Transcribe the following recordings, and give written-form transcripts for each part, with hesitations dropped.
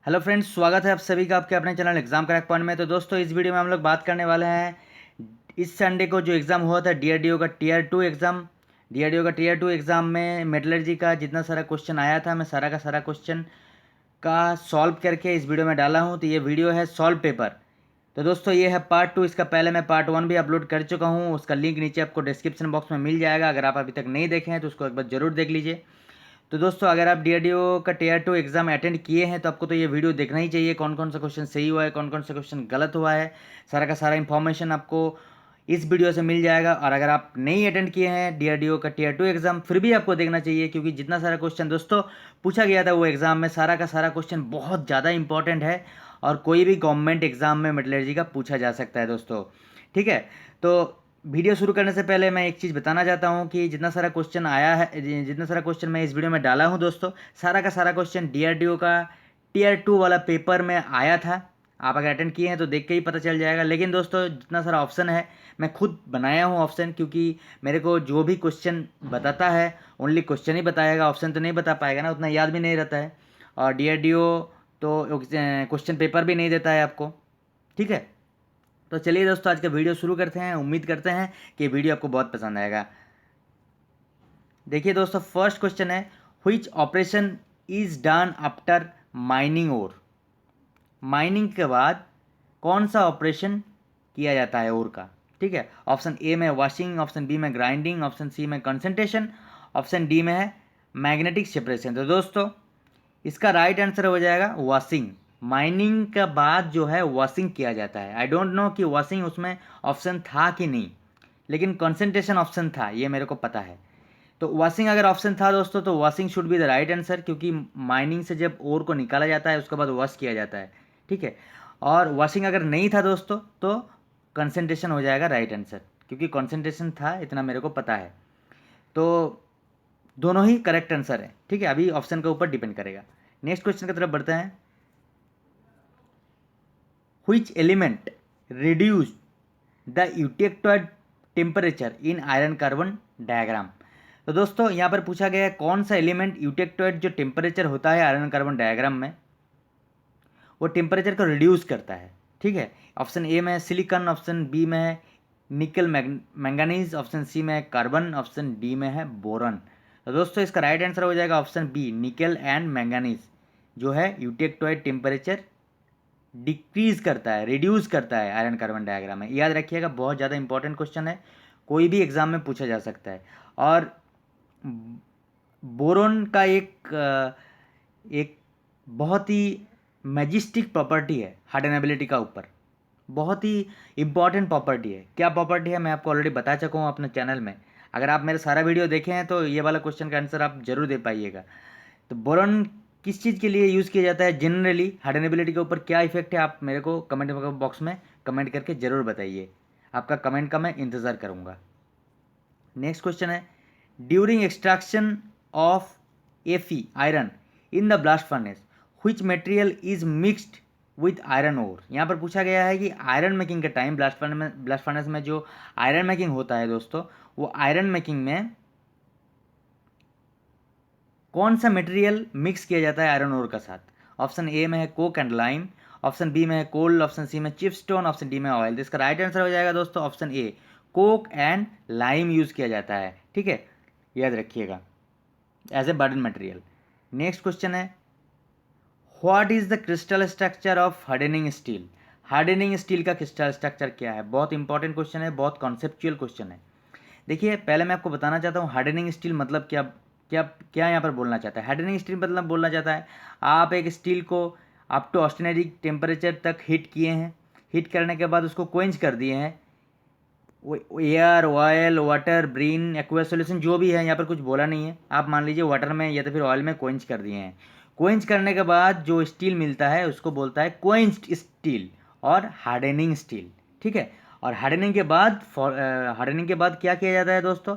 Hello friends, स्वागत है आप सभी का आपके अपने चैनल एग्जाम क्रैक पॉइंट में। तो दोस्तों, इस वीडियो में हम लोग बात करने वाले हैं इस संडे को जो एग्ज़ाम हुआ था डीआरडीओ का टीयर 2 एग्ज़ाम में मेटलर्जी का जितना सारा क्वेश्चन आया था, मैं सारा का सारा क्वेश्चन का सॉल्व करके इस वीडियो में डाला हूँ। तो ये वीडियो है सॉल्व पेपर। तो दोस्तों, ये है पार्ट 2। इसका पहले मैं पार्ट 1 भी अपलोड कर चुका हूँ, उसका लिंक नीचे आपको डिस्क्रिप्शन बॉक्स में मिल जाएगा। अगर आप अभी तक नहीं देखे हैं तो उसको एक बार ज़रूर देख लीजिए। तो दोस्तों, अगर आप डीआरडीओ का टीयर 2 एग्ज़ाम अटेंड किए हैं तो आपको तो ये वीडियो देखना ही चाहिए। कौन कौन सा क्वेश्चन सही हुआ है, कौन कौन सा क्वेश्चन गलत हुआ है, सारा का सारा इन्फॉर्मेशन आपको इस वीडियो से मिल जाएगा। और अगर आप नहीं अटेंड किए हैं डीआरडीओ का टीयर 2 एग्ज़ाम, फिर भी आपको देखना चाहिए, क्योंकि जितना सारा क्वेश्चन दोस्तों पूछा गया था वो एग्ज़ाम में, सारा का सारा क्वेश्चन बहुत ज़्यादा इंपॉर्टेंट है और कोई भी गवर्नमेंट एग्ज़ाम में मेटलर्जी का पूछा जा सकता है दोस्तों। ठीक है, तो वीडियो शुरू करने से पहले मैं एक चीज़ बताना चाहता हूँ कि जितना सारा क्वेश्चन आया है, जितना सारा क्वेश्चन मैं इस वीडियो में डाला हूँ दोस्तों, सारा का सारा क्वेश्चन डीआरडीओ का टीयर 2 वाला पेपर में आया था। आप अगर अटेंड किए हैं तो देख के ही पता चल जाएगा। लेकिन दोस्तों, जितना सारा ऑप्शन है मैं खुद बनाया हूँ ऑप्शन, क्योंकि मेरे को जो भी क्वेश्चन बताता है ओनली क्वेश्चन ही बताएगा, ऑप्शन तो नहीं बता पाएगा ना, उतना याद भी नहीं रहता है। और डीआरडीओ तो क्वेश्चन पेपर भी नहीं देता है आपको। ठीक है, तो चलिए दोस्तों, आज का वीडियो शुरू करते हैं। उम्मीद करते हैं कि वीडियो आपको बहुत पसंद आएगा। देखिए दोस्तों, फर्स्ट क्वेश्चन है, which operation is done after mining ore. Mining के बाद कौन सा ऑपरेशन किया जाता है ओर का। ठीक है, ऑप्शन ए में वॉशिंग, ऑप्शन बी में ग्राइंडिंग, ऑप्शन सी में कंसंट्रेशन, ऑप्शन डी में है मैग्नेटिक सेपरेशन। तो दोस्तों, इसका राइट आंसर हो जाएगा वॉशिंग। माइनिंग के बाद जो है वॉशिंग किया जाता है। आई डोंट नो कि वॉशिंग उसमें ऑप्शन था कि नहीं, लेकिन कंसंट्रेशन ऑप्शन था, ये मेरे को पता है। तो वॉशिंग अगर ऑप्शन था दोस्तों, तो washing should be the right answer, क्योंकि माइनिंग से जब ओर को निकाला जाता है उसके बाद वॉश किया जाता है। ठीक है, और वॉशिंग अगर नहीं था दोस्तों तो कंसंट्रेशन हो जाएगा राइट आंसर, क्योंकि कंसंट्रेशन था, इतना मेरे को पता है। तो दोनों ही करेक्ट आंसर है। ठीक है, अभी ऑप्शन के ऊपर डिपेंड करेगा। नेक्स्ट क्वेश्चन की तरफ बढ़ते हैं। Which element reduce the eutectoid temperature in iron carbon diagram. तो दोस्तों, यहाँ पर पूछा गया है कौन सा एलिमेंट यूटेक्टॉइड जो टेम्परेचर होता है आयरन कार्बन डायग्राम में, वो टेम्परेचर को रिड्यूस करता है। ठीक है, ऑप्शन ए में है सिलिकॉन, ऑप्शन बी में है निकल मैंगनीज, ऑप्शन सी में है कार्बन, ऑप्शन डी में है बोरन। तो दोस्तों, इसका राइट आंसर हो जाएगा option B, nickel and manganese, जो है यूटेक्टॉइड टेम्परेचर डिक्रीज करता है, रिड्यूस करता है आयरन कार्बन डायग्राम में। याद रखिएगा, बहुत ज़्यादा इंपॉर्टेंट क्वेश्चन है, कोई भी एग्जाम में पूछा जा सकता है। और बोरोन का एक बहुत ही मैजिस्टिक प्रॉपर्टी है हार्डनेबिलिटी का ऊपर, बहुत ही इंपॉर्टेंट प्रॉपर्टी है। क्या प्रॉपर्टी है मैं आपको ऑलरेडी बता चुका हूँ अपने चैनल में। अगर आप मेरा सारा वीडियो देखे हैं तो ये वाला क्वेश्चन का आंसर आप जरूर दे पाइएगा। तो बोरॉन किस चीज़ के लिए यूज़ किया जाता है जनरली, हार्डनेबिलिटी के ऊपर क्या इफेक्ट है, आप मेरे को कमेंट बॉक्स में कमेंट करके ज़रूर बताइए। आपका कमेंट का मैं इंतज़ार करूँगा। नेक्स्ट क्वेश्चन है, ड्यूरिंग एक्सट्रैक्शन ऑफ एफी iron in the blast furnace which material is mixed with iron ore. यहाँ पर पूछा गया है कि आयरन मेकिंग के टाइम ब्लास्ट फर्नेस में जो आयरन मेकिंग होता है दोस्तों, वो आयरन मेकिंग में कौन सा मटेरियल मिक्स किया जाता है आयरन ओर का साथ। ऑप्शन ए में है coke and lime, option B में है कोल, ऑप्शन सी में चिपस्टोन, ऑप्शन डी में ऑयल। तो इसका राइट आंसर हो जाएगा दोस्तों option A, coke and lime use किया जाता है। ठीक है, याद रखिएगा, as a burden material. Next question है, what is the crystal structure of hardening steel. Hardening steel का क्रिस्टल स्ट्रक्चर क्या है, बहुत इंपॉर्टेंट क्वेश्चन है, बहुत कॉन्सेप्चुअल क्वेश्चन है। देखिए, पहले मैं आपको बताना चाहता हूँ हार्डनिंग स्टील मतलब क्या, क्या क्या यहाँ पर बोलना चाहता है। हार्डनिंग स्टील मतलब बोलना चाहता है आप एक स्टील को अप टू ऑस्टेनरी टेम्परेचर तक हीट किए हैं, हीट करने के बाद उसको क्वेंच कर दिए हैं, air, oil, water, brine, aqueous solution जो भी है, यहाँ पर कुछ बोला नहीं है, आप मान लीजिए वाटर में या तो फिर ऑयल में क्वेंच कर दिए हैं। क्वेंच करने के बाद जो स्टील मिलता है उसको बोलता है क्वेंच्ड स्टील और हार्डनिंग स्टील। ठीक है, और हार्डनिंग के बाद क्या किया जाता है दोस्तों,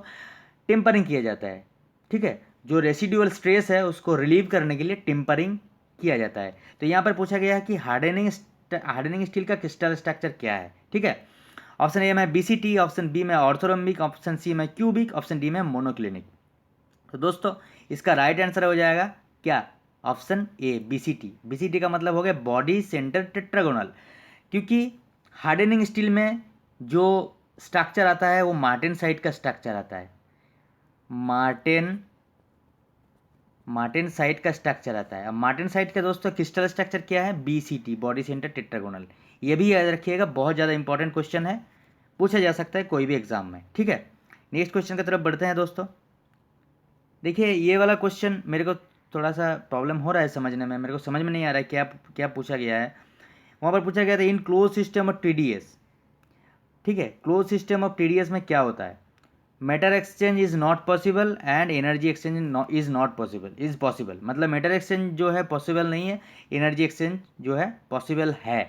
टेम्परिंग किया जाता है। ठीक है, जो रेसिडुअल स्ट्रेस है उसको रिलीव करने के लिए टेम्परिंग किया जाता है। तो यहाँ पर पूछा गया है कि हार्डनिंग स्टील का क्रिस्टल स्ट्रक्चर क्या है। ठीक है, ऑप्शन ए में बीसीटी, ऑप्शन बी में ऑर्थोरम्बिक, ऑप्शन सी में क्यूबिक, ऑप्शन डी में मोनोक्लिनिक। तो दोस्तों, इसका राइट आंसर हो जाएगा क्या, ऑप्शन ए BCT। BCT का मतलब हो गया बॉडी सेंटर टेट्रागोनल, क्योंकि हार्डनिंग स्टील में जो स्ट्रक्चर आता है वो मार्टेनसाइट का स्ट्रक्चर आता है, मार्टेनसाइट का स्ट्रक्चर आता है। अब मार्टेनसाइट का दोस्तों क्रिस्टल स्ट्रक्चर क्या है? BCT, body centre tetragonal. ये भी याद रखिएगा, बहुत ज़्यादा इंपॉर्टेंट क्वेश्चन है, पूछा जा सकता है कोई भी एग्जाम में। ठीक है, नेक्स्ट क्वेश्चन की तरफ बढ़ते हैं दोस्तों। देखिए ये वाला क्वेश्चन मेरे को थोड़ा सा प्रॉब्लम हो रहा है समझने में, मेरे को समझ में नहीं आ रहा है क्या क्या पूछा गया है। वहाँ पर पूछा गया था in close system of TDS। ठीक है, क्लोज सिस्टम ऑफ TDS में क्या होता है? Matter exchange is not possible and energy exchange is not possible, is possible. मतलब मैटर एक्सचेंज जो है पॉसिबल नहीं है, एनर्जी एक्सचेंज जो है पॉसिबल है,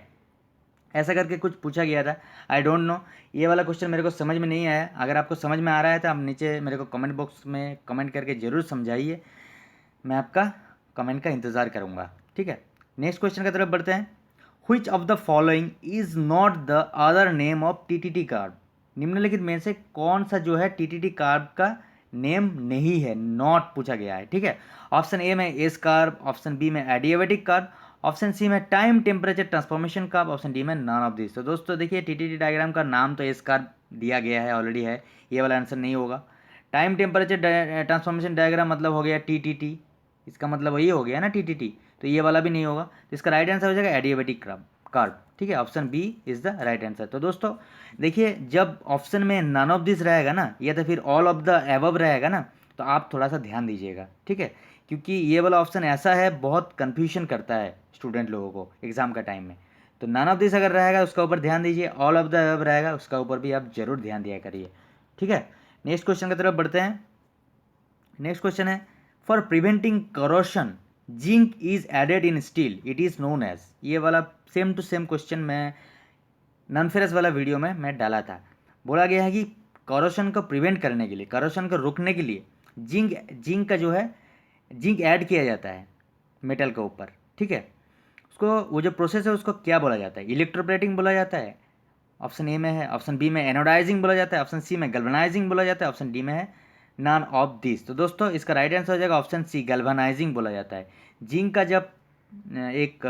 ऐसा करके कुछ पूछा गया था। आई डोंट नो, ये वाला क्वेश्चन मेरे को समझ में नहीं आया। अगर आपको समझ में आ रहा है तो आप नीचे मेरे को कमेंट बॉक्स में कमेंट करके ज़रूर समझाइए, मैं आपका कमेंट का इंतज़ार करूँगा। ठीक है, नेक्स्ट क्वेश्चन की तरफ बढ़ते हैं। Which of the following is not the other name of TTT carb? निम्नलिखित में से कौन सा जो है TTT कार्ब का नेम नहीं है, नॉट पूछा गया है। ठीक है, ऑप्शन ए में एस कार्ब, ऑप्शन बी में एडियाबेटिक कार्ब, ऑप्शन सी में time temperature transformation carb, option D में नॉन ऑफ दिस। तो दोस्तों देखिए TTT डायग्राम का नाम तो एस कार्ब दिया गया है, ऑलरेडी है, ये वाला आंसर नहीं होगा। टाइम टेम्परेचर ट्रांसफॉर्मेशन डायग्राम मतलब हो गया TTT, इसका मतलब वही हो गया ना TTT, तो ये वाला भी नहीं होगा। तो इसका राइट आंसर हो जाएगा एडियाबेटिक कार्ब। ठीक है, option B is the right answer. तो दोस्तों देखिए जब ऑप्शन में नन ऑफ दिस रहेगा ना, या तो फिर ऑल ऑफ द एबव रहेगा ना, तो आप थोड़ा सा ध्यान दीजिएगा। ठीक है, क्योंकि ये वाला ऑप्शन ऐसा है, बहुत कन्फ्यूजन करता है स्टूडेंट लोगों को एग्जाम का टाइम में। तो नन ऑफ दिस अगर रहेगा उसका ऊपर ध्यान दीजिए, ऑल ऑफ द एबव रहेगा उसका ऊपर भी आप जरूर ध्यान दिया करिए। ठीक है, नेक्स्ट क्वेश्चन की तरफ बढ़ते हैं। नेक्स्ट क्वेश्चन है for preventing corrosion zinc is added in steel, it is known as. ये वाला सेम टू सेम क्वेश्चन मैं नॉन फेरस वाला वीडियो में मैं डाला था। बोला गया है कि करोशन को प्रिवेंट करने के लिए, करोशन को रोकने के लिए जिंक का जो है जिंक ऐड किया जाता है मेटल के ऊपर। ठीक है, उसको वो जो प्रोसेस है उसको क्या बोला जाता है? इलेक्ट्रोप्लेटिंग बोला जाता है, ऑप्शन ए में है। ऑप्शन बी में एनोडाइजिंग बोला जाता है, ऑप्शन सी में गैल्वेनाइजिंग बोला जाता है, ऑप्शन डी में है नॉन ऑफ दिस। तो दोस्तों इसका राइट आंसर हो जाएगा ऑप्शन सी, गैल्वेनाइजिंग बोला जाता है। जिंक का जब एक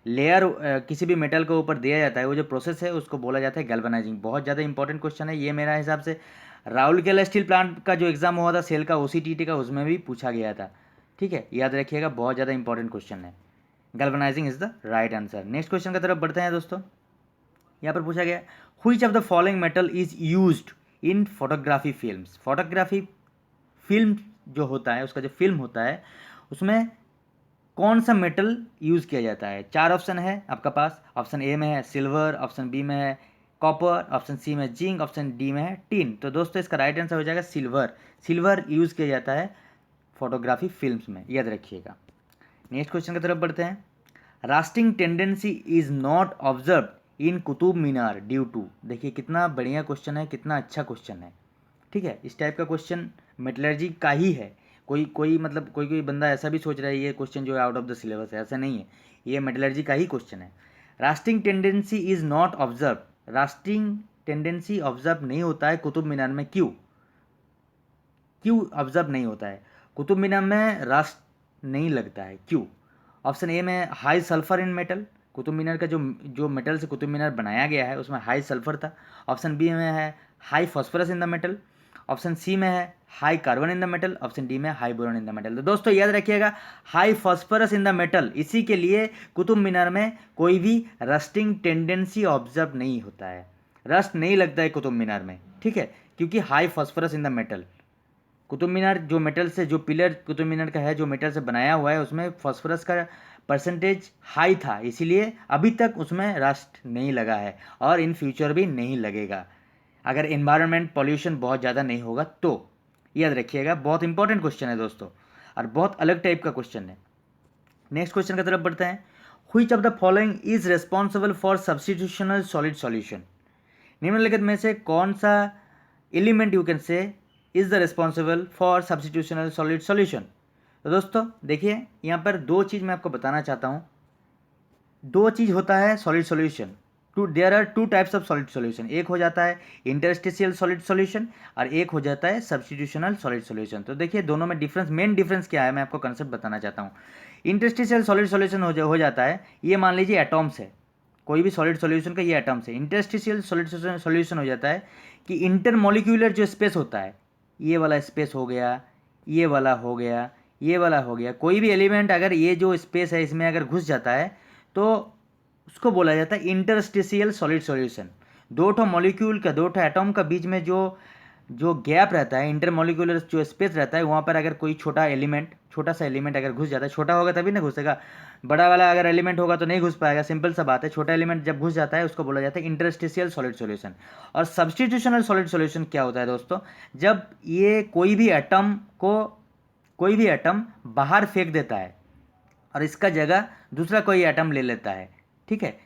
लेयर किसी भी मेटल के ऊपर दिया जाता है, वो जो प्रोसेस है उसको बोला जाता है गैल्वेनाइजिंग। बहुत ज़्यादा इंपॉर्टेंट क्वेश्चन है ये, मेरा हिसाब से राउरकेला स्टील प्लांट का जो एग्जाम हुआ था सेल का OCTT का, उसमें भी पूछा गया था। ठीक है, याद रखिएगा, बहुत ज़्यादा इंपॉर्टेंट क्वेश्चन है। Galvanising is the right answer. Next question की तरफ बढ़ते हैं दोस्तों। यहाँ पर पूछा गया which of the following metal is used in photography films? Photography film जो होता है, उसका जो फिल्म होता है उसमें कौन सा मेटल यूज़ किया जाता है? 4 ऑप्शन है आपका पास। ऑप्शन ए में है सिल्वर, ऑप्शन बी में है कॉपर, ऑप्शन सी में जिंक, ऑप्शन डी में है टिन। तो दोस्तों इसका राइट आंसर हो जाएगा सिल्वर। सिल्वर यूज़ किया जाता है फोटोग्राफी फिल्म्स में, याद रखिएगा। नेक्स्ट क्वेश्चन की तरफ बढ़ते हैं। Rusting tendency is not observe in Qutub Minar due to. देखिए कितना बढ़िया क्वेश्चन है, कितना अच्छा क्वेश्चन है। ठीक है, इस टाइप का क्वेश्चन मेटलर्जी का ही है। कोई बंदा ऐसा भी सोच रहा है ये क्वेश्चन जो है आउट ऑफ द सिलेबस है, ऐसा नहीं है, ये मेटलर्जी का ही क्वेश्चन है। Rusting tendency is not observe, rusting tendency observe नहीं होता है कुतुब मीनार में, क्यों ऑब्जर्व नहीं होता है? कुतुब मीनार में रास्ट नहीं लगता है, क्यों? ऑप्शन ए में high sulphur in metal, Qutub Minar का जो मेटल से कुतुब मीनार बनाया गया है उसमें हाई सल्फर था। ऑप्शन बी में है high phosphorus in the metal, option C में है high carbon in the metal, option D में high boron in the metal. तो दोस्तों याद रखिएगा high phosphorus in the metal, इसी के लिए कुतुब मीनार में कोई भी रस्टिंग टेंडेंसी ऑब्जर्व नहीं होता है, रस्ट नहीं लगता है कुतुब मीनार में। ठीक है, क्योंकि high phosphorus in the metal, Qutub Minar जो मेटल से, जो पिलर कुतुब मीनार का है जो मेटल से बनाया हुआ है उसमें फॉस्फोरस का परसेंटेज हाई था, इसीलिए अभी तक उसमें रस्ट नहीं लगा है और इन फ्यूचर भी नहीं लगेगा, अगर एनवायरनमेंट पॉल्यूशन बहुत ज़्यादा नहीं होगा तो। याद रखिएगा, बहुत इंपॉर्टेंट क्वेश्चन है दोस्तों और बहुत अलग टाइप का क्वेश्चन है। नेक्स्ट क्वेश्चन की तरफ बढ़ते हैं। Which of the following is responsible for substitutional solid solution? निम्नलिखित में से कौन सा element you can say is the responsible for substitutional solid solution? तो दोस्तों देखिए यहाँ पर 2 चीज़ मैं आपको बताना चाहता हूँ। 2 चीज़ होता है solid solution, there are 2 types of solid solution. एक हो जाता है इंटरस्टिशियल सॉलिड सॉल्यूशन और एक हो जाता है सब्स्टिट्यूशनल सॉलिड सॉल्यूशन। तो देखिए दोनों में डिफरेंस, मेन डिफरेंस क्या है मैं आपको कंसेप्ट बताना चाहता हूँ। इंटरस्टिशियल सॉलिड सॉल्यूशन हो जाता है, ये मान लीजिए एटॉम्स है, कोई भी सॉलिड सॉल्यूशन का ये एटम्स है। इंटरस्टिशियल सॉलिड सॉल्यूशन हो जाता है कि इंटरमोलिक्यूलर जो स्पेस होता है, ये वाला स्पेस हो गया, ये वाला हो गया, ये वाला हो गया, कोई भी एलिमेंट अगर ये जो स्पेस है इसमें अगर घुस जाता है तो उसको बोला जाता है इंटरस्टिशियल सॉलिड सॉल्यूशन। दो ठो मॉलिक्यूल का, दो ठो एटम का बीच में जो जो गैप रहता है, इंटरमोलिकुलर जो स्पेस रहता है, वहाँ पर अगर कोई छोटा सा एलिमेंट अगर घुस जाता है, छोटा होगा तभी ना घुसेगा, बड़ा वाला अगर एलिमेंट होगा तो नहीं घुस पाएगा, सिंपल सा बात है। छोटा एलिमेंट जब घुस जाता है उसको बोला जाता है इंटरस्टिशियल सॉलिड सॉल्यूशन। और सब्स्टिट्यूशनल सॉलिड सॉल्यूशन क्या होता है दोस्तों, जब ये कोई भी एटम बाहर फेंक देता है और इसका जगह दूसरा कोई एटम ले लेता है, ठीक है,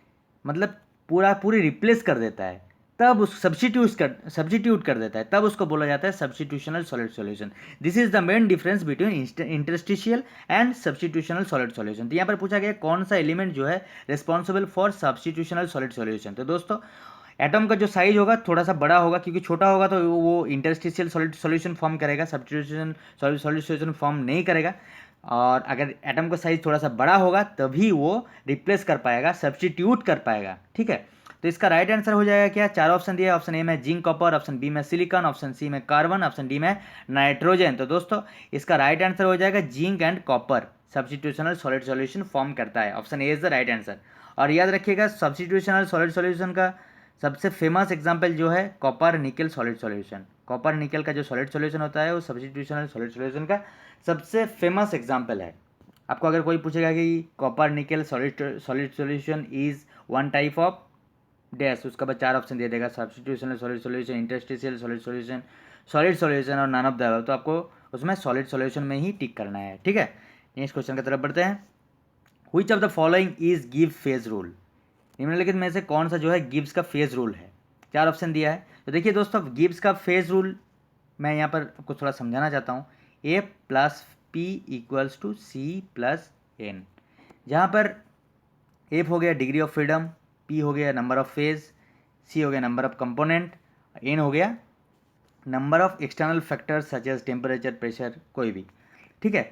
मतलब पूरी रिप्लेस कर देता है, तब उस सब्स्टिट्यूट कर देता है, तब उसको बोला जाता है substitutional solid solution. This is the main difference between interstitial and substitutional solid solution. तो यहाँ पर पूछा गया कौन सा एलिमेंट जो है responsible for substitutional solid solution. तो दोस्तों एटम का जो साइज होगा थोड़ा सा बड़ा होगा, क्योंकि छोटा होगा तो वो इंटरस्टिशियल सॉलिड सॉल्यूशन फॉर्म करेगा, सब्स्टिट्यूशन सॉलिड सॉल्यूशन फॉर्म नहीं करेगा। और अगर एटम का साइज थोड़ा सा बड़ा होगा तभी वो रिप्लेस कर पाएगा, सब्स्टिट्यूट कर पाएगा, ठीक है। तो इसका राइट आंसर हो जाएगा क्या, चार ऑप्शन दिया है, ऑप्शन ए में जिंक कॉपर, ऑप्शन बी में सिलिकॉन, ऑप्शन सी में कार्बन, ऑप्शन डी में नाइट्रोजन। तो दोस्तों इसका राइट आंसर हो जाएगा zinc and copper substitutional solid solution form करता है, option A is the right answer. और याद रखिएगा सब्स्टिट्यूशनल सॉलिड सॉल्यूशन का सबसे फेमस एग्जाम्पल जो है copper nickel solid solution. Copper nickel का जो सॉलिड सॉल्यूशन होता है वो सब्स्टिट्यूशनल सॉलिड सॉल्यूशन का सबसे फेमस एग्जाम्पल है। आपको अगर कोई पूछेगा कि copper nickel solid solution is one type of dash, उसका बाद चार ऑप्शन दे देगा, substitutional solid solution, interstitial solid solution और नॉन ऑफ द अबव। तो आपको उसमें सॉलिड सॉल्यूशन में ही टिक करना है, ठीक है। नेक्स्ट क्वेश्चन की तरफ बढ़ते हैं। Which of the following is give phase rule, निम्नलिखित में से कौन सा जो है गिब्स का फेज रूल है। चार ऑप्शन दिया है, तो देखिए दोस्तों गिब्स का फेज रूल मैं यहाँ पर आपको थोड़ा समझाना चाहता हूँ। A plus P equals to C plus N, जहाँ पर एफ हो गया डिग्री ऑफ फ्रीडम, पी हो गया नंबर ऑफ फेज, सी हो गया नंबर ऑफ कंपोनेंट, एन हो गया number of external factors such as temperature, pressure, कोई भी, ठीक है।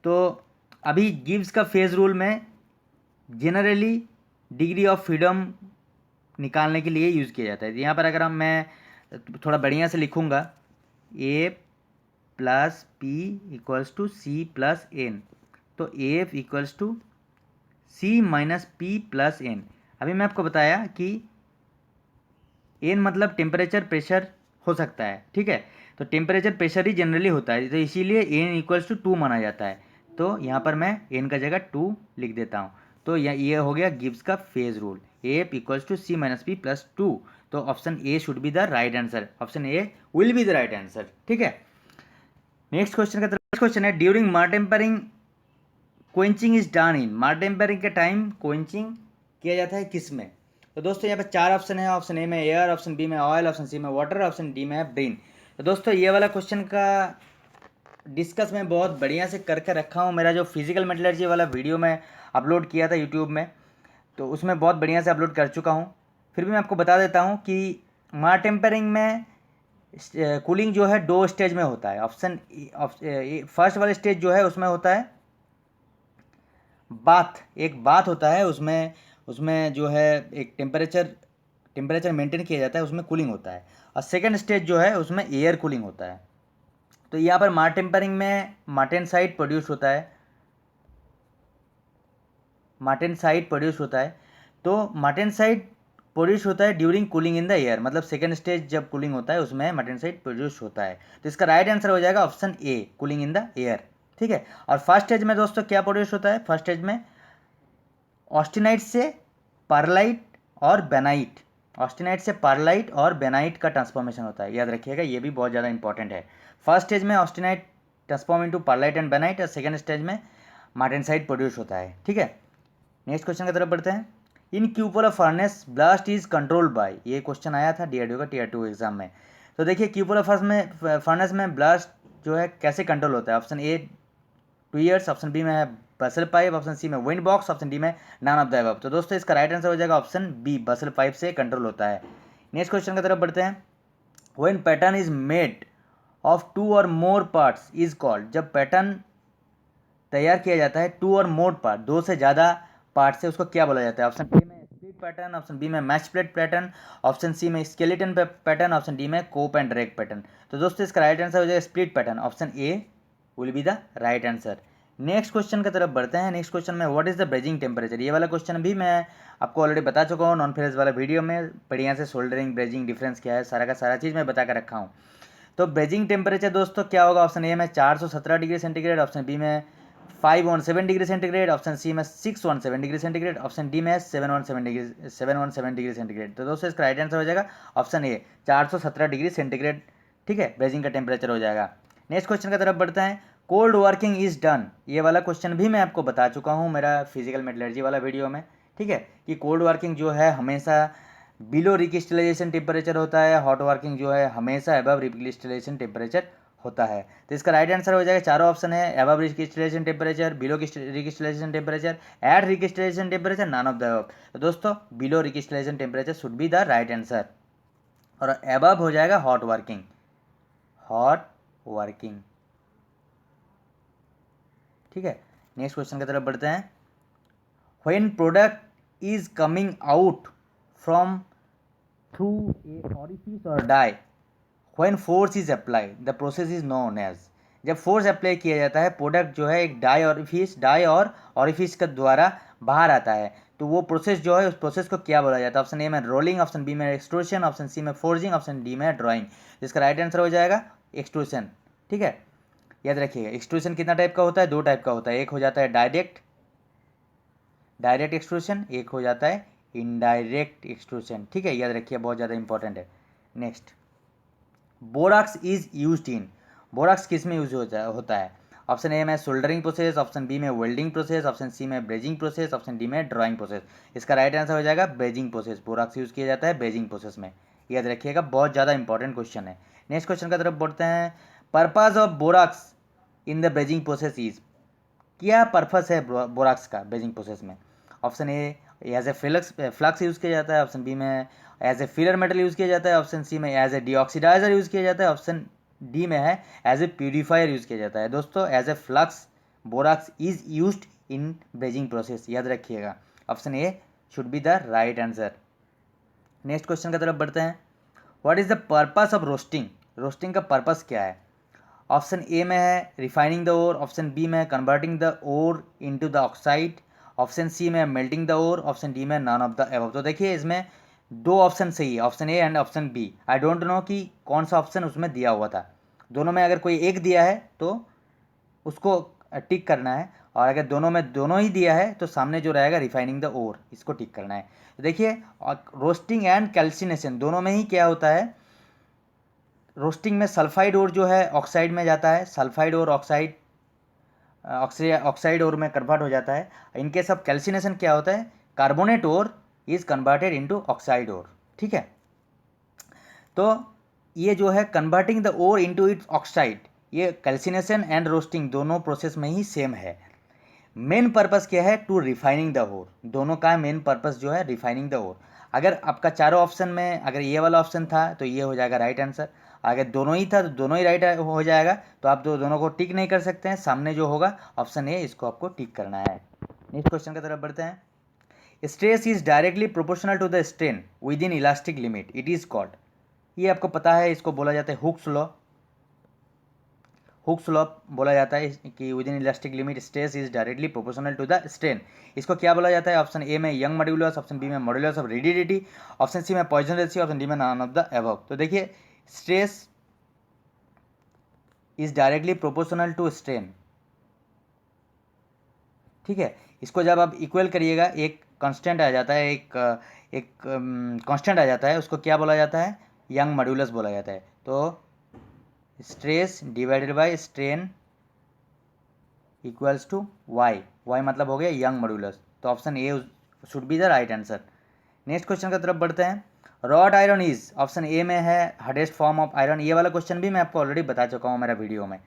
तो अभी गिब्स का फेज रूल में जनरली डिग्री ऑफ फ्रीडम निकालने के लिए यूज़ किया जाता है। यहाँ पर अगर मैं थोड़ा बढ़िया से लिखूँगा A plus P equals to C plus N, तो A F equals to C minus P plus N. अभी मैं आपको बताया कि एन मतलब टेम्परेचर प्रेशर हो सकता है, ठीक है, तो टेम्परेचर प्रेशर ही जनरली होता है, तो इसीलिए एन इक्वल्स टू 2 माना जाता है। तो यहाँ पर मैं एन का जगह 2 लिख देता हूँ। तो ये हो गया गिब्स का phase rule, A equals to C minus P plus 2। तो option A should be the right answer, option A will be the right answer, ठीक है। नेक्स्ट क्वेश्चन का नेक्स्ट क्वेश्चन है during martempering quenching is done in, martempering के time quenching किया जाता है किस में। तो दोस्तों यहाँ पर चार ऑप्शन है, ऑप्शन ए में एयर, ऑप्शन बी में ऑयल, ऑप्शन सी में वाटर, ऑप्शन डी में है ब्रेन। तो दोस्तों ये वाला क्वेश्चन का डिस्कस मैं बहुत बढ़िया से करके रखा हूँ। मेरा जो फिजिकल मेटलर्जी वाला वीडियो मैं अपलोड किया था यूट्यूब में, तो उसमें बहुत बढ़िया से अपलोड कर चुका हूँ। फिर भी मैं आपको बता देता हूँ कि मार टेम्परिंग में कूलिंग जो है 2 स्टेज में होता है। ऑप्शन फर्स्ट वाला स्टेज जो है उसमें होता है बाथ, एक बाथ होता है, उसमें जो है एक टेम्परेचर मेंटेन किया जाता है, उसमें कूलिंग होता है। और सेकेंड स्टेज जो है उसमें एयर कूलिंग होता है। तो यहाँ पर मार टेम्परिंग में मार्टेनसाइट प्रोड्यूस होता है, तो मार्टेनसाइट प्रोड्यूस होता है during cooling in the air, मतलब सेकेंड स्टेज जब कूलिंग होता है उसमें मार्टेनसाइट प्रोड्यूस होता है। तो इसका राइट आंसर हो जाएगा option A, cooling in the air, ठीक है। और फर्स्ट स्टेज में दोस्तों क्या प्रोड्यूस होता है, फर्स्ट स्टेज में ऑस्टेनाइट से पारलाइट और बेनाइट, ऑस्टेनाइट से पारलाइट और बेनाइट का ट्रांसफॉर्मेशन होता है, याद रखिएगा, ये भी बहुत ज़्यादा इंपॉर्टेंट है। फर्स्ट स्टेज में austenite transform into pearlite and bainite, और सेकेंड स्टेज में मार्टेनसाइट प्रोड्यूस होता है, ठीक है। नेक्स्ट क्वेश्चन की तरफ बढ़ते हैं। In cupola furnace blast is controlled by, ये क्वेश्चन आया था डीआरडीओ का टीयर 2 एग्जाम में। तो देखिए क्यूपोला फर्नेस में ब्लास्ट जो है कैसे कंट्रोल होता है। Option A 2 ears, option B में है बसल पाइप, ऑप्शन सी में विंड बॉक्स, ऑप्शन डी में नॉन ऑफ द अबव। तो दोस्तों इसका राइट आंसर हो जाएगा ऑप्शन बी, बसल पाइप से कंट्रोल होता है। नेक्स्ट क्वेश्चन की तरफ बढ़ते हैं। When pattern is made of 2 और मोर पार्ट्स इज कॉल्ड, जब पैटर्न तैयार किया जाता है टू और मोर पार्ट, दो से ज़्यादा पार्ट से, उसको क्या बोला जाता है? ऑप्शन ए में स्प्लिट पैटर्न, ऑप्शन बी में match plate pattern, option C में स्केलेटन पैटर्न, ऑप्शन डी में कोप एंड ड्रैग पैटर्न। तो दोस्तों इसका राइट आंसर हो जाएगा split pattern, option A will be the right answer. Next question की तरफ बढ़ते हैं। नेक्स्ट क्वेश्चन में what is the brazing temperature, ये वाला क्वेश्चन भी मैं आपको ऑलरेडी बता चुका हूँ नॉन फेरस वाला वीडियो में। बढ़िया से सोल्डरिंग ब्रेजिंग डिफरेंस क्या है, सारा का सारा चीज़ मैं बता कर रखा हूँ। तो ब्रेजिंग टेम्परेचर दोस्तों क्या होगा? ऑप्शन ए में 417 डिग्री सेंटीग्रेड, ऑप्शन बी में 517 डिग्री सेंटीग्रेड, ऑप्शन सी में 617 डिग्री सेंटीग्रेड, ऑप्शन डी में 717 डिग्री सेंटीग्रेड। तो दोस्तों इसका राइट आंसर हो जाएगा ऑप्शन ए 417 डिग्री सेंटीग्रेड। ठीक है, ब्रेजिंग का टेम्परेचर हो जाएगा। नेक्स्ट क्वेश्चन की तरफ बढ़ते हैं। कोल्ड वर्किंग इज डन, ये वाला क्वेश्चन भी मैं आपको बता चुका हूँ मेरा फिजिकल मेटलर्जी वाला वीडियो में। ठीक है, कि कोल्ड वर्किंग जो है हमेशा बिलो रिक्रिस्टलाइजेशन टेम्परेचर होता है, हॉट वर्किंग जो है हमेशा अबव रिक्रिस्टलाइजेशन टेम्परेचर होता है। तो इसका राइट आंसर हो जाएगा, चारों ऑप्शन है, above recrystallization temperature, below recrystallization temperature, at recrystallization temperature, none of the above. तो दोस्तों below recrystallization temperature should be the right answer, और अबव हो जाएगा हॉट वर्किंग, हॉट वर्किंग। ठीक है, नेक्स्ट क्वेश्चन की तरफ बढ़ते हैं। When product is coming out from through a orifice और die, when force is apply the process is known as, जब फोर्स अप्लाई किया जाता है प्रोडक्ट जो है एक डाई और ऑरिफिस के द्वारा बाहर आता है, तो वो प्रोसेस जो है उस प्रोसेस को क्या बोला जाता है? ऑप्शन ए में रोलिंग, ऑप्शन बी में एक्सट्रूशन, ऑप्शन सी में फोर्जिंग, ऑप्शन डी में ड्राइंग। इसका राइट आंसर हो जाएगा एक्सट्रूशन। ठीक है, याद रखिएगा एक्सट्रूशन कितना टाइप का होता है? दो टाइप का होता है, एक हो जाता है डायरेक्ट एक्सट्रूशन, एक हो जाता है इनडायरेक्ट एक्सट्रूशन। ठीक है, याद रखिए, बहुत ज़्यादा इंपॉर्टेंट है। Next, borax is used in, borax किस में यूज होता है? ऑप्शन ए में सोल्डरिंग प्रोसेस, ऑप्शन बी में वेल्डिंग प्रोसेस, ऑप्शन सी में ब्रेजिंग प्रोसेस, ऑप्शन डी में ड्राइंग प्रोसेस। इसका राइट आंसर हो जाएगा ब्रेजिंग प्रोसेस, बोराक्स यूज किया जाता है ब्रेजिंग प्रोसेस में, याद रखिएगा, बहुत ज़्यादा इंपॉर्टेंट क्वेश्चन है। नेक्स्ट क्वेश्चन की तरफ बढ़ते हैं। Purpose of borax in the brazing process is, क्या पर्पस है बोराक्स का ब्रेजिंग प्रोसेस में? Option A as a flux use किया जाता है, ऑप्शन बी में as a filler metal use किया जाता है, ऑप्शन सी में एज ए डीऑक्सीडाइजर यूज़ किया जाता है, ऑप्शन डी में है एज ए प्यूरीफायर यूज़ किया जाता है। दोस्तों as a flux borax is used in brazing process, याद रखिएगा, option A should be the right answer. Next question की तरफ बढ़ते हैं। What is the purpose of roasting, roasting का पर्पस क्या है? ऑप्शन ए में है refining the ore, option B में converting the ore into the oxide, option C में melting the ore, option D में नन ऑफ द एबव। तो देखिए इसमें दो ऑप्शन सही है, option A and option B. I don't know कि कौन सा ऑप्शन उसमें दिया हुआ था, दोनों में अगर कोई एक दिया है तो उसको टिक करना है, और अगर दोनों में दोनों ही दिया है तो सामने जो रहेगा रिफाइनिंग द ओर, इसको टिक करना है। तो देखिए रोस्टिंग एंड कैल्सिनेशन दोनों में ही क्या होता है? रोस्टिंग में सल्फाइड ओर जो है ऑक्साइड में जाता है, सल्फाइड और ऑक्साइड ओर में कन्वर्ट हो जाता है। इनके सब कैल्सिनेशन क्या होता है? Carbonate ore is converted into oxide ore. ठीक है, तो ये जो है converting the ore into its oxide, ये कैल्सिनेशन एंड रोस्टिंग दोनों प्रोसेस में ही सेम है। मेन पर्पस क्या है? टू रिफाइनिंग द ओर, दोनों का मेन पर्पस जो है रिफाइनिंग द ओर। अगर आपका चारों ऑप्शन में अगर ये वाला ऑप्शन था तो ये हो जाएगा राइट आंसर, अगर दोनों ही था तो दोनों ही राइट हो जाएगा। तो आप दोनों को टिक नहीं कर सकते हैं, सामने जो होगा ऑप्शन ए, इसको आपको टिक करना है। नेक्स्ट क्वेश्चन की तरफ बढ़ते हैं। Stress is directly proportional to the strain within elastic limit, it is called, ये आपको पता है, इसको बोला जाता है हुक्स लॉ। हुक्स लॉ बोला जाता है कि within elastic limit stress is directly proportional to the strain. इसको क्या बोला जाता है? ऑप्शन ए में यंग मॉड्यूलस, ऑप्शन बी में modulus of rigidity, option C में पॉइजन रेशियो, ऑप्शन डी में नन ऑफ द अबव। तो देखिए stress is directly proportional to strain. ठीक है, इसको जब आप इक्वल करिएगा एक कांस्टेंट आ जाता है, एक कांस्टेंट आ जाता है, उसको क्या बोला जाता है? यंग मॉड्यूलस बोला जाता है। तो stress divided by strain equals to Y, Y मतलब हो गया यंग मॉड्यूलस। तो option A should be the right answer. Next question की तरफ बढ़ते हैं। Wrought iron is, option A में है हार्डेस्ट फॉर्म ऑफ आयरन, ये वाला क्वेश्चन भी मैं आपको ऑलरेडी बता चुका हूँ मेरा वीडियो में।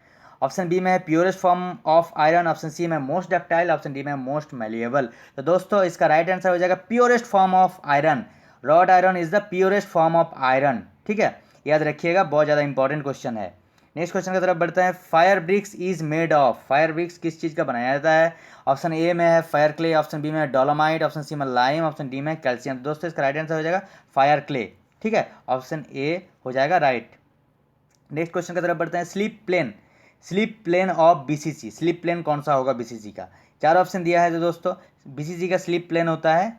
ऑप्शन बी में है purest form of iron, option C में मोस्ट डक्टाइल, ऑप्शन डी में मोस्ट मैल्यूएबल। तो दोस्तों इसका राइट आंसर हो जाएगा purest form of iron, wrought iron is the purest form of iron. ठीक है, याद रखिएगा, बहुत ज़्यादा इंपॉर्टेंट क्वेश्चन है। नेक्स्ट क्वेश्चन की तरफ बढ़ते हैं। Fire bricks is made of, fire bricks किस चीज़ का बनाया जाता है? ऑप्शन ए में है फायर क्ले, ऑप्शन बी में है डोलोमाइट, ऑप्शन सी में लाइम, ऑप्शन डी में कैल्शियम। दोस्तों इसका राइट आंसर हो जाएगा फायर क्ले। ठीक है, ऑप्शन ए हो जाएगा राइट। नेक्स्ट क्वेश्चन की तरफ बढ़ते हैं। Slip plane, slip plane of BCC, slip plane कौन सा होगा बीसीसी का? चार ऑप्शन दिया है। तो दोस्तों बीसीसी का स्लीप प्लेन होता है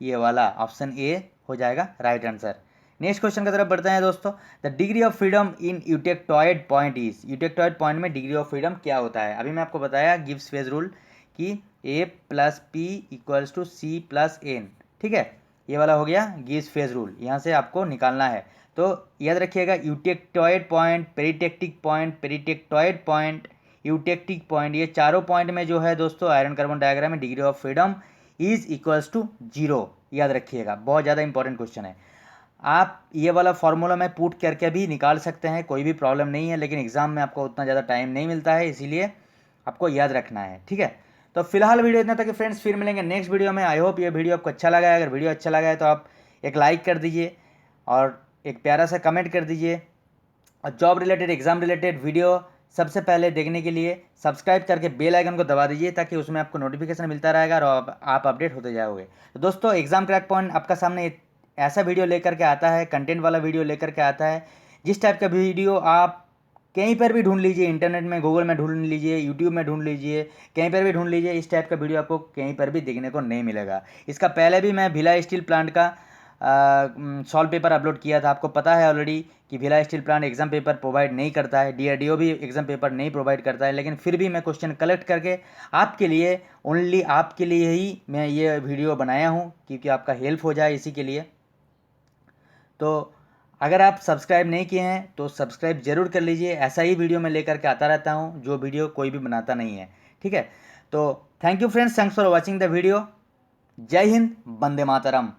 ये वाला, ऑप्शन ए हो जाएगा राइट आंसर। नेक्स्ट क्वेश्चन की तरफ बढ़ते हैं दोस्तों। The degree of freedom in eutectoid point is, eutectoid point में डिग्री ऑफ फ्रीडम क्या होता है? अभी मैं आपको बताया गिब्स फेज रूल कि A plus P equals to C plus N. ठीक है, ये वाला हो गया गिब्स फेज रूल, यहाँ से आपको निकालना है। तो याद रखिएगा eutectoid point, peritectic point, peritectoid point, eutectic point, ये चारों पॉइंट में जो है दोस्तों आयरन कार्बन डायग्राम में degree of freedom is equals to 0। याद रखिएगा, बहुत ज़्यादा इंपॉर्टेंट क्वेश्चन है। आप ये वाला फॉर्मूला में पुट करके भी निकाल सकते हैं, कोई भी प्रॉब्लम नहीं है, लेकिन एग्जाम में आपको उतना ज़्यादा टाइम नहीं मिलता है, इसीलिए आपको याद रखना है। ठीक है, तो फिलहाल वीडियो इतना तक फ्रेंड्स, फिर मिलेंगे नेक्स्ट वीडियो में। आई होप ये वीडियो आपको अच्छा लगा है। अगर वीडियो अच्छा लगा है तो आप एक लाइक कर दीजिए और एक प्यारा सा कमेंट कर दीजिए। और job related, exam related video सबसे पहले देखने के लिए सब्सक्राइब करके बेल आइकन को दबा दीजिए, ताकि उसमें आपको नोटिफिकेशन मिलता रहेगा और आप अपडेट होते जाओगे। तो दोस्तों एग्जाम क्रैक पॉइंट आपका सामने ऐसा वीडियो लेकर के आता है, कंटेंट वाला वीडियो लेकर के आता है। जिस टाइप का वीडियो आप कहीं पर भी ढूंढ लीजिए, इंटरनेट में, गूगल में ढूंढ लीजिए, यूट्यूब में ढूंढ लीजिए, कहीं पर भी ढूंढ लीजिए, इस टाइप का वीडियो आपको कहीं पर भी देखने को नहीं मिलेगा। इसका पहले भी मैं भिलाई स्टील प्लांट का सॉल्व पेपर अपलोड किया था। आपको पता है ऑलरेडी कि Bhilai steel plant exam paper provide नहीं करता है, डीआरडीओ भी एग्जाम पेपर नहीं प्रोवाइड करता है, लेकिन फिर भी मैं क्वेश्चन कलेक्ट करके आपके लिए, ओनली आपके लिए ही मैं ये वीडियो बनाया हूँ, क्योंकि आपका हेल्प हो जाए इसी के लिए। तो अगर आप सब्सक्राइब नहीं किए हैं तो सब्सक्राइब जरूर कर लीजिए, ऐसा ही वीडियो मैं लेकर के आता रहता हूँ, जो वीडियो कोई भी बनाता नहीं है। ठीक है, तो thank you friends, thanks for watching the video. जय हिंद, वंदे मातरम।